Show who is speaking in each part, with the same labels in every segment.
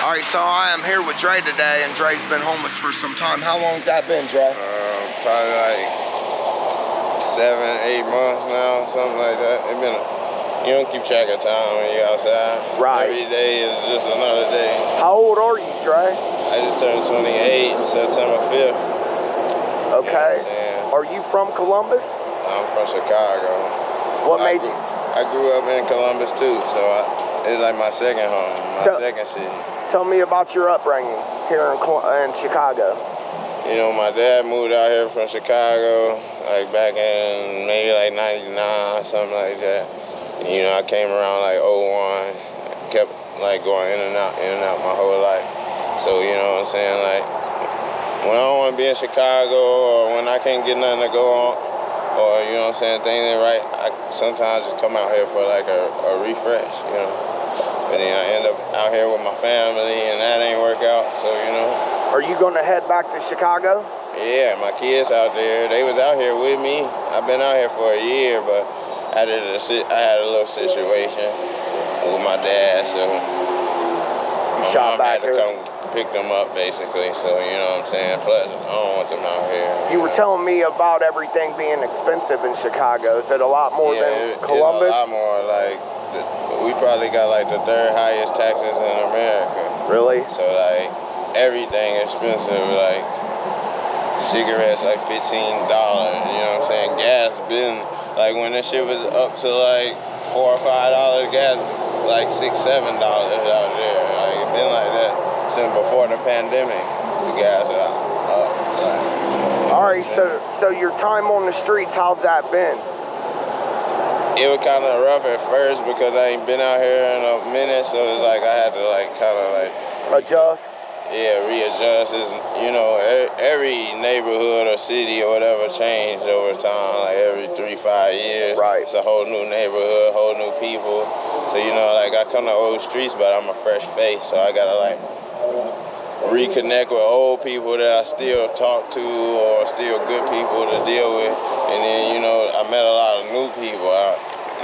Speaker 1: All right, so I am here with Dre today, and Dre's been homeless for some time. How long's that been, Dre?
Speaker 2: Probably like 7, 8 months now, something like that. It been, you don't keep track of time when you're outside.
Speaker 1: Right.
Speaker 2: Every day is just another day.
Speaker 1: How old are you, Dre?
Speaker 2: I just turned 28 September 5th.
Speaker 1: Okay.
Speaker 2: You know
Speaker 1: are you from Columbus?
Speaker 2: I'm from Chicago.
Speaker 1: What made you?
Speaker 2: I grew up in Columbus too, so it's like my second home, my second city.
Speaker 1: Tell me about your upbringing here in Chicago.
Speaker 2: You know, my dad moved out here from Chicago, like back in maybe like 99, something like that. And, you know, I came around like 01, kept like going in and out my whole life. So, you know what I'm saying, like, when I don't want to be in Chicago or when I can't get nothing to go on, or, you know what I'm saying, things ain't right, I sometimes just come out here for like a refresh, you know. But then I end up out here with my family and that ain't work out, so, you know.
Speaker 1: Are you gonna head back to Chicago?
Speaker 2: Yeah, my kids out there, they was out here with me. I've been out here for a year, but I had a little situation with my dad, so
Speaker 1: you shot back
Speaker 2: had to come pick them up, basically, so, you know what I'm saying? Plus, I don't want them out here.
Speaker 1: You were telling me about everything being expensive in Chicago. Is it a lot more than Columbus?
Speaker 2: It's a lot more, like, we probably got, like, the 3rd highest taxes in America.
Speaker 1: Really?
Speaker 2: So, like, everything expensive, like, cigarettes, like, $15, you know what I'm saying? Gas been, like, when this shit was up to, like, $4 or $5 gas, like, $6, $7 out there. Like, it been like that since before the pandemic. The gas is up.
Speaker 1: All right, so your time on the streets, how's that been?
Speaker 2: It was kind of rough at first because I ain't been out here in a minute, so it's like I had to like kind of like
Speaker 1: adjust.
Speaker 2: Yeah, readjust. Is, you know, every neighborhood or city or whatever changed over time, like every 3-5 years.
Speaker 1: Right.
Speaker 2: It's a whole new neighborhood, whole new people. So, you know, like I come to old streets, but I'm a fresh face, so I gotta like reconnect with old people that I still talk to or still good people to deal with. And then, you know, I met a lot of new people.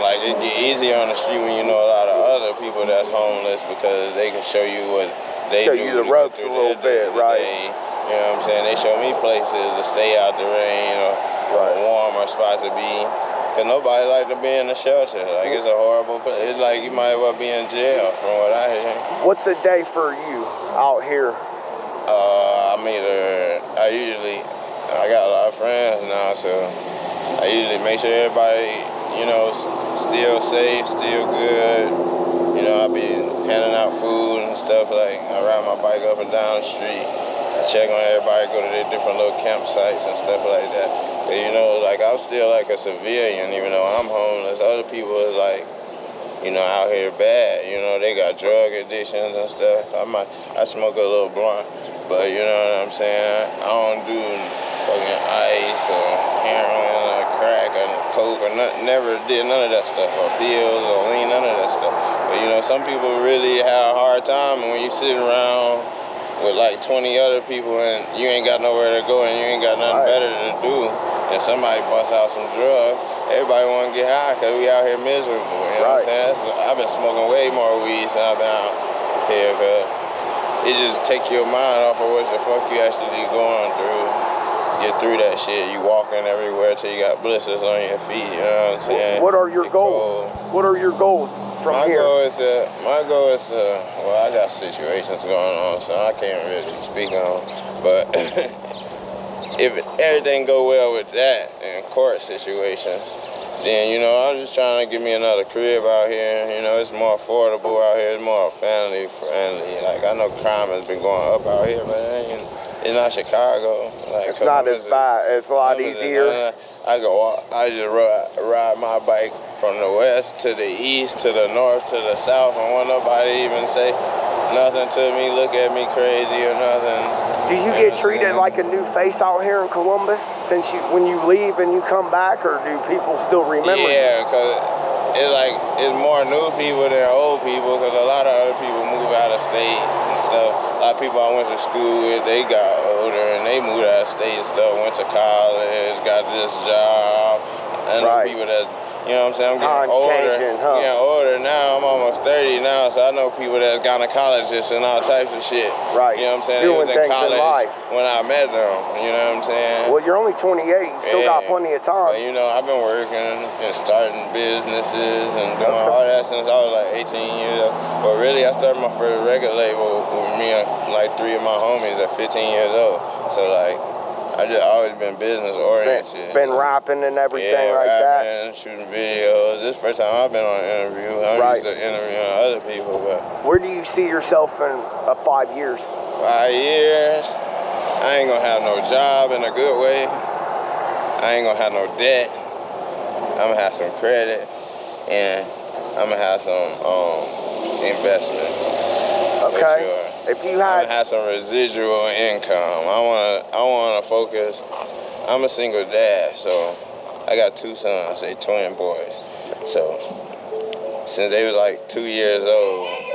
Speaker 2: Like it get easier on the street when you know a lot of other people that's homeless because they can show you what they
Speaker 1: show you the ropes a little bit, right?
Speaker 2: You know what I'm saying? They show me places to stay out the rain or warmer spots to be. Cause nobody like to be in the shelter. Like it's a horrible place. It's like you might as well be in jail from what I hear.
Speaker 1: What's a day for you out here?
Speaker 2: I got a lot of friends now, so I usually make sure everybody, you know, still safe, still good. You know, I be handing out food and stuff. Like I ride my bike up and down the street. I check on everybody, go to their different little campsites and stuff like that. But, you know, like I'm still like a civilian, even though I'm homeless. Other people is like, you know, out here bad. You know, they got drug addictions and stuff. I smoke a little blunt, but you know what I'm saying? I don't do fucking ice or heroin or crack or coke or never did none of that stuff, or pills or lean, none of that stuff. But you know, some people really have a hard time when you sitting around with like 20 other people and you ain't got nowhere to go and you ain't got nothing better to do, and somebody busts out some drugs, everybody want to get high because we out here miserable. You know what I'm saying? I've been smoking way more weed since I've been out here because it just take your mind off of what the fuck you actually going through. Get through that shit. You walking everywhere till you got blisters on your feet. You know what I'm saying?
Speaker 1: What are your goals? What are your goals from here?
Speaker 2: My goal is well, I got situations going on, so I can't really speak on. But if everything go well with that in court situations, then, you know, I'm just trying to get me another crib out here. You know, it's more affordable out here. It's more family friendly. Like, I know crime has been going up out here, but it's not Chicago. Like,
Speaker 1: it's not as bad. It's a lot easier.
Speaker 2: I just ride my bike from the west to the east to the north to the south, and won't nobody even say nothing to me, look at me crazy or nothing.
Speaker 1: Do you get treated like a new face out here in Columbus since when you leave and you come back, or do people still remember you?
Speaker 2: Yeah, because it's more new people than old people, because a lot of other people move out of state and stuff. A lot of people I went to school with, they got older and they moved out of state and stuff, went to college, got this job. I know people that You know what I'm saying? I'm
Speaker 1: Time's
Speaker 2: getting older.
Speaker 1: changing, huh?
Speaker 2: I'm getting older now. I'm almost 30 now, so I know people that's gynecologists and all types of shit.
Speaker 1: Right.
Speaker 2: You know what I'm saying?
Speaker 1: Doing
Speaker 2: they was in
Speaker 1: things
Speaker 2: college
Speaker 1: in life.
Speaker 2: when I met them. You know what I'm saying?
Speaker 1: Well, you're only 28. You still got plenty of time.
Speaker 2: But, you know, I've been working and starting businesses and doing all that since I was like 18 years old. But really, I started my first record label with me and like 3 of my homies at 15 years old. So, like, I just always been business oriented.
Speaker 1: Been rapping and everything like
Speaker 2: rapping, shooting videos. This is the first time I've been on an interview. I'm used to interviewing other people, but.
Speaker 1: Where do you see yourself in 5 years?
Speaker 2: 5 years, I ain't gonna have no job in a good way. I ain't gonna have no debt. I'm gonna have some credit, and I'm gonna have some investments.
Speaker 1: Okay.
Speaker 2: Sure.
Speaker 1: If you had,
Speaker 2: I'm gonna have some residual income. I wanna focus. I'm a single dad, so I got 2 sons. They twin boys. So since they was like 2 years old, you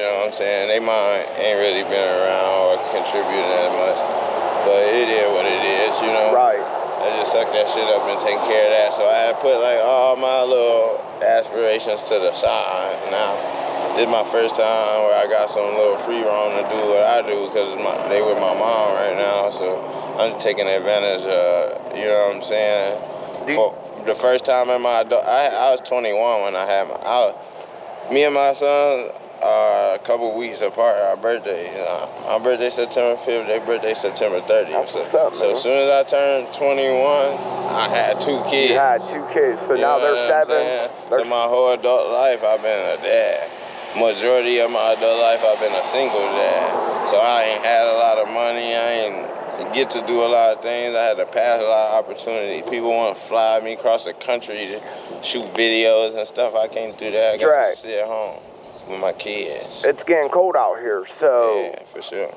Speaker 2: know what I'm saying? They mine ain't really been around or contributing that much, but it is what it is, you know.
Speaker 1: Right.
Speaker 2: I just suck that shit up and take care of that. So I had put like all my little aspirations to the side. Now, this is my first time where I got some little free roam to do what I do because they with my mom right now. So I'm taking advantage of, you know what I'm saying? For the first time in my adult, I was 21 when I had me and my son are a couple weeks apart, our birthdays. My birthday September 5th, their birthday September 30th.
Speaker 1: That's what's up,
Speaker 2: so as soon as I turned 21, I had 2 kids.
Speaker 1: You had 2 kids, so now they're 7.
Speaker 2: So my whole adult life, I've been a dad. Majority of my adult life, I've been a single dad. So I ain't had a lot of money. I ain't get to do a lot of things. I had to pass a lot of opportunities. People want to fly me across the country to shoot videos and stuff. I can't do that. I got to sit at home with my kids.
Speaker 1: It's getting cold out here, so
Speaker 2: yeah, for sure.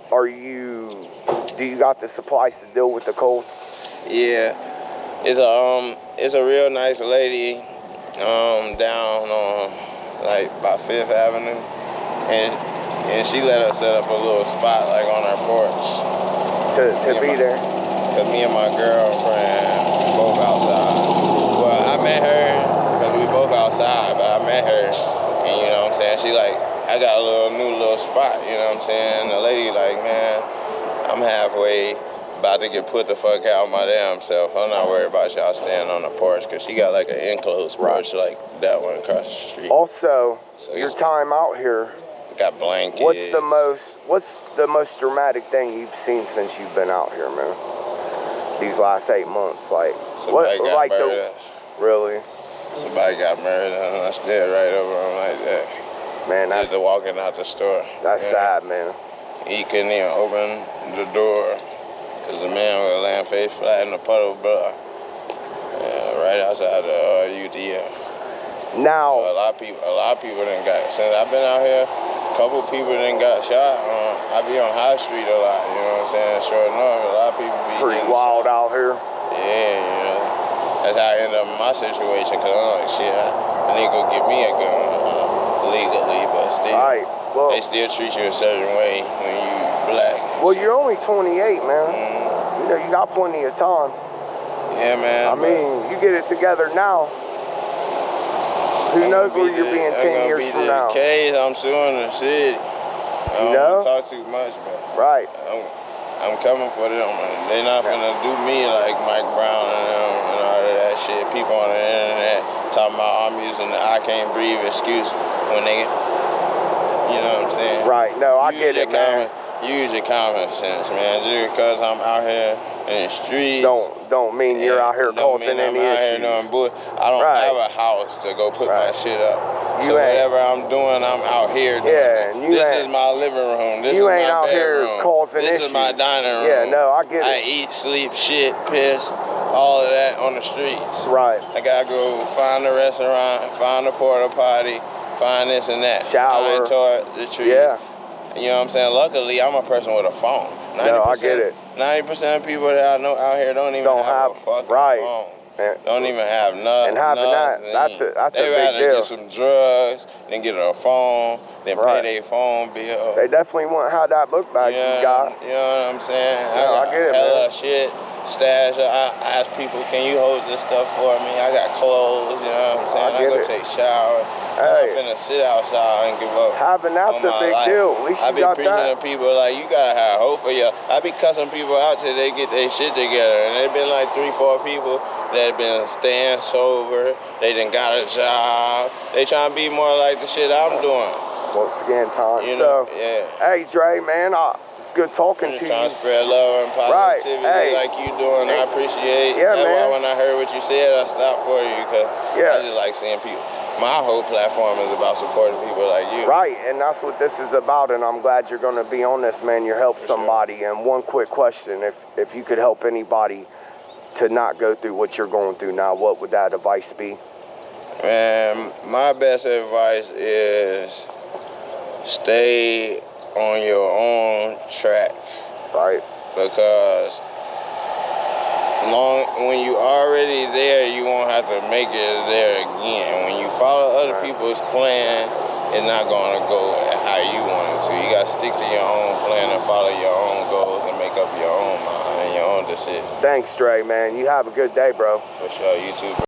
Speaker 1: Do you got the supplies to deal with the cold?
Speaker 2: Yeah, it's a real nice lady down on like by 5th Avenue, and she let us set up a little spot like on our porch
Speaker 1: to be there.
Speaker 2: Cause me and my girlfriend both outside. Well, I met her because we both outside, but I met her. And you know what I'm saying? She like, I got a new little spot, you know what I'm saying? The lady like, man, I'm halfway about to get put the fuck out my damn self. I'm not worried about y'all staying on the porch because she got like an enclosed porch like that one across the street.
Speaker 1: Also, your time out here.
Speaker 2: Got blankets.
Speaker 1: What's the most dramatic thing you've seen since you've been out here, man? These last 8 months, like
Speaker 2: somebody got murdered.
Speaker 1: Really?
Speaker 2: Somebody got murdered and I stood right over him like that.
Speaker 1: Man, that's
Speaker 2: just walking out the store.
Speaker 1: That's sad, man.
Speaker 2: He couldn't even open the door because the man was laying face flat in the puddle of blood. Right outside the UDF.
Speaker 1: Now,
Speaker 2: a lot of people done got. Since I've been out here, a couple people done got shot. I be on High Street a lot. You know what I'm saying? Sure enough, a lot of people be
Speaker 1: pretty wild
Speaker 2: shot
Speaker 1: out here.
Speaker 2: Yeah, you know. That's how I ended up in my situation, because I'm like, shit, I need to go get me a gun legally, but still,
Speaker 1: well,
Speaker 2: they still treat you a certain way when you black.
Speaker 1: Well, you're only 28, man. You know, you got plenty of time.
Speaker 2: Yeah, man.
Speaker 1: I mean, you get it together now. Who knows where you'll be in 10 years from now?
Speaker 2: I'm suing the city. I don't talk too much, but I'm coming for them. They're not finna do me like Mike Brown and them and all of that shit. People on the internet talking about I'm using the I can't breathe excuse when they, you know what I'm saying?
Speaker 1: Right. No, I get it, man.
Speaker 2: Use your common sense, man. Just because I'm out here in the streets
Speaker 1: don't mean you're out here causing any issues.
Speaker 2: I don't have a house to go put my shit up. So whatever I'm doing, I'm out here doing it. This is my living room. This is my bedroom. You ain't out here causing issues. This is my dining room.
Speaker 1: Yeah, no, I get it.
Speaker 2: I eat, sleep, shit, piss, all of that on the streets.
Speaker 1: Right.
Speaker 2: I gotta go find a restaurant, find a porta potty, find this and that.
Speaker 1: Shower.
Speaker 2: Find toiletries.
Speaker 1: Yeah.
Speaker 2: You know what I'm saying? Luckily, I'm a person with a phone. 90%,
Speaker 1: no, I get it.
Speaker 2: 90% of people that I know out here don't even have a fucking phone. Don't even have nothing.
Speaker 1: And having that's a big deal.
Speaker 2: They rather get some drugs than get a phone, then pay their phone bill.
Speaker 1: They definitely want to have that book bag you got.
Speaker 2: You know what I'm saying?
Speaker 1: No, I get it,
Speaker 2: hella
Speaker 1: man.
Speaker 2: shit stash. I ask people, can you hold this stuff for me? I got clothes, you know what I'm saying? I go take shower. I'm not finna sit outside and give up.
Speaker 1: Having that's a big deal. At least
Speaker 2: I
Speaker 1: you
Speaker 2: be
Speaker 1: got
Speaker 2: preaching
Speaker 1: that.
Speaker 2: to people like, you gotta have hope for you. I be cussing people out till they get their shit together. And there been like 3-4 people that been staying sober. They done got a job. They trying to be more like the shit I'm doing.
Speaker 1: Once again, Tom.
Speaker 2: You know,
Speaker 1: hey, Dre, man, it's good talking to you.
Speaker 2: Trying to spread love and positivity like you doing. I appreciate.
Speaker 1: Yeah,
Speaker 2: That's
Speaker 1: man.
Speaker 2: why when I heard what you said, I stopped for you because I just like seeing people. My whole platform is about supporting people like you.
Speaker 1: Right, and that's what this is about, and I'm glad you're going to be on this, man. You helped somebody. Sure. And one quick question, if you could help anybody to not go through what you're going through now, what would that advice be?
Speaker 2: Man, my best advice is stay on your own track.
Speaker 1: Right.
Speaker 2: Because when you already there, you won't have to make it there again. When you follow other people's plan, it's not going to go how you want it to. You got to stick to your own plan and follow your own goals and make up your own mind and your own decision.
Speaker 1: Thanks, Dre, man. You have a good day, bro.
Speaker 2: For sure. You too, bro.